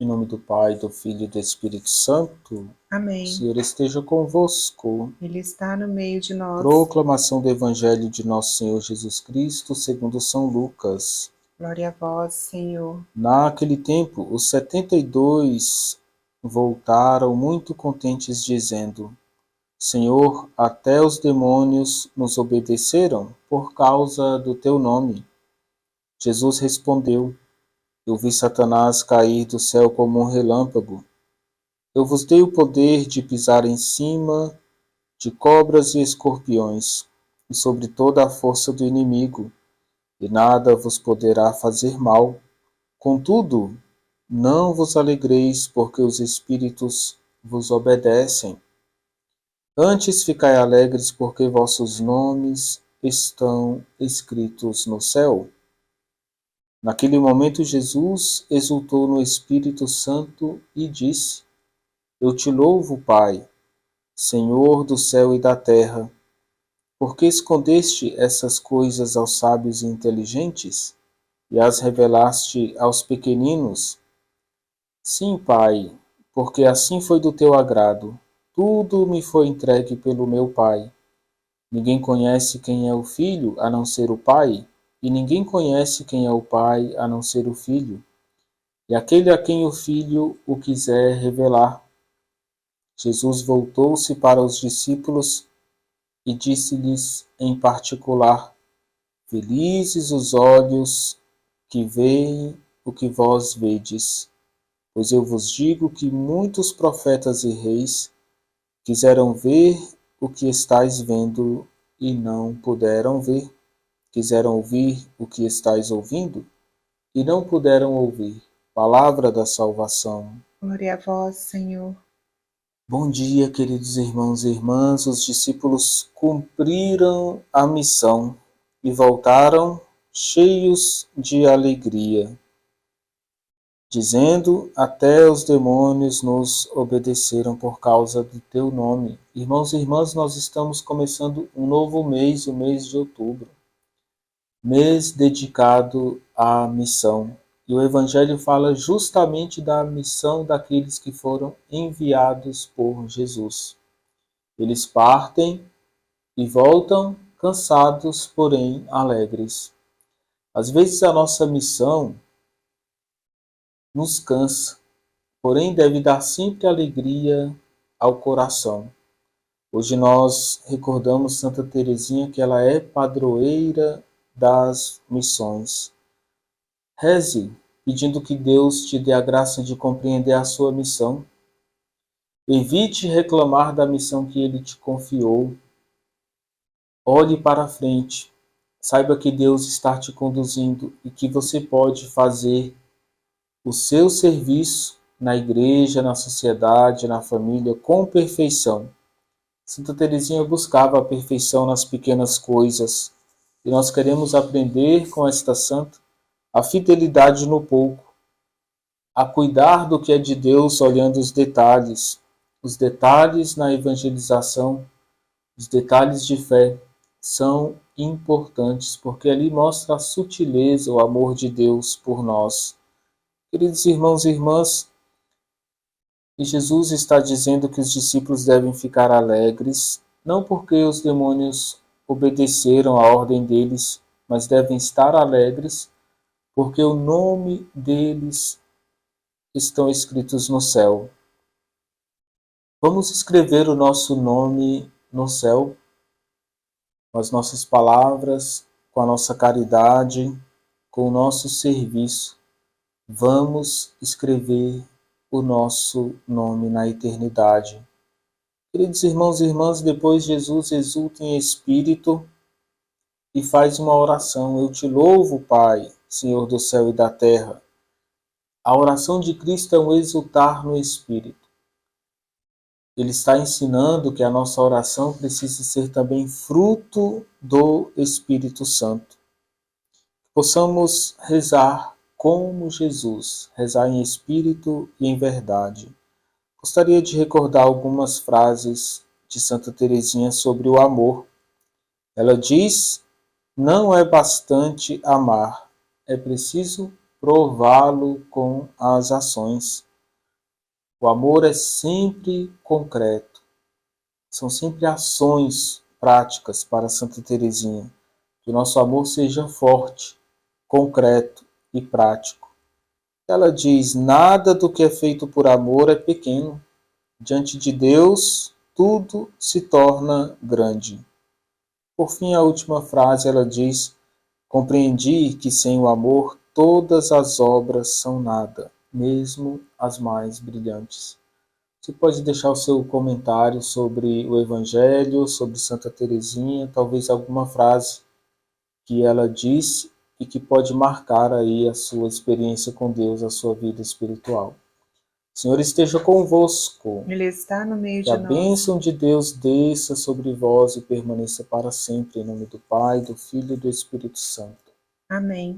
Em nome do Pai, do Filho e do Espírito Santo, o Amém. Senhor esteja convosco. Ele está no meio de nós. Proclamação do Evangelho de Nosso Senhor Jesus Cristo, segundo São Lucas. Glória a vós, Senhor. Naquele tempo, os 72 voltaram muito contentes, dizendo: Senhor, até os demônios nos obedeceram por causa do teu nome. Jesus respondeu: Eu vi Satanás cair do céu como um relâmpago. Eu vos dei o poder de pisar em cima de cobras e escorpiões, e sobre toda a força do inimigo, e nada vos poderá fazer mal. Contudo, não vos alegreis porque os espíritos vos obedecem. Antes ficai alegres porque vossos nomes estão escritos no céu. Naquele momento Jesus exultou no Espírito Santo e disse: Eu te louvo, Pai, Senhor do céu e da terra, porque escondeste essas coisas aos sábios e inteligentes e as revelaste aos pequeninos? Sim, Pai, porque assim foi do teu agrado. Tudo me foi entregue pelo meu Pai. Ninguém conhece quem é o Filho a não ser o Pai, e ninguém conhece quem é o Pai a não ser o Filho, e aquele a quem o Filho o quiser revelar. Jesus voltou-se para os discípulos e disse-lhes em particular: Felizes os olhos que veem o que vós vedes, pois eu vos digo que muitos profetas e reis quiseram ver o que estáis vendo e não puderam ver, quiseram ouvir o que estáis ouvindo e não puderam ouvir. Palavra da salvação. Glória a vós, Senhor. Bom dia, queridos irmãos e irmãs. Os discípulos cumpriram a missão e voltaram cheios de alegria, dizendo: Até os demônios nos obedeceram por causa do teu nome. Irmãos e irmãs, nós estamos começando um novo mês, o mês de outubro, mês dedicado à missão. E o Evangelho fala justamente da missão daqueles que foram enviados por Jesus. Eles partem e voltam cansados, porém alegres. Às vezes a nossa missão nos cansa, porém deve dar sempre alegria ao coração. Hoje nós recordamos Santa Teresinha, que ela é padroeira das missões. Reze, pedindo que Deus te dê a graça de compreender a sua missão. Evite reclamar da missão que Ele te confiou. Olhe para a frente. Saiba que Deus está te conduzindo e que você pode fazer o seu serviço na igreja, na sociedade, na família, com perfeição. Santa Teresinha buscava a perfeição nas pequenas coisas, e nós queremos aprender com esta santa a fidelidade no pouco, a cuidar do que é de Deus olhando os detalhes na evangelização, os detalhes de fé são importantes, porque ali mostra a sutileza, o amor de Deus por nós. Queridos irmãos e irmãs, e Jesus está dizendo que os discípulos devem ficar alegres, não porque os demônios obedeceram à ordem deles, mas devem estar alegres porque o nome deles estão escritos no céu. Vamos escrever o nosso nome no céu, com as nossas palavras, com a nossa caridade, com o nosso serviço. Vamos escrever o nosso nome na eternidade. Queridos irmãos e irmãs, depois Jesus exulta em espírito e faz uma oração. Eu te louvo, Pai, Senhor do céu e da terra. A oração de Cristo é um exultar no espírito. Ele está ensinando que a nossa oração precisa ser também fruto do Espírito Santo. Possamos rezar como Jesus, rezar em espírito e em verdade. Gostaria de recordar algumas frases de Santa Teresinha sobre o amor. Ela diz: não é bastante amar, é preciso prová-lo com as ações. O amor é sempre concreto. São sempre ações práticas para Santa Teresinha. Que o nosso amor seja forte, concreto e prático. Ela diz: nada do que é feito por amor é pequeno. Diante de Deus, tudo se torna grande. Por fim, a última frase, ela diz: compreendi que sem o amor todas as obras são nada, mesmo as mais brilhantes. Você pode deixar o seu comentário sobre o Evangelho, sobre Santa Teresinha, talvez alguma frase que ela disse e que pode marcar aí a sua experiência com Deus, a sua vida espiritual. O Senhor esteja convosco. Ele está no meio Que a de nós. bênção de Deus desça sobre vós e permaneça para sempre, em nome do Pai, do Filho e do Espírito Santo. Amém.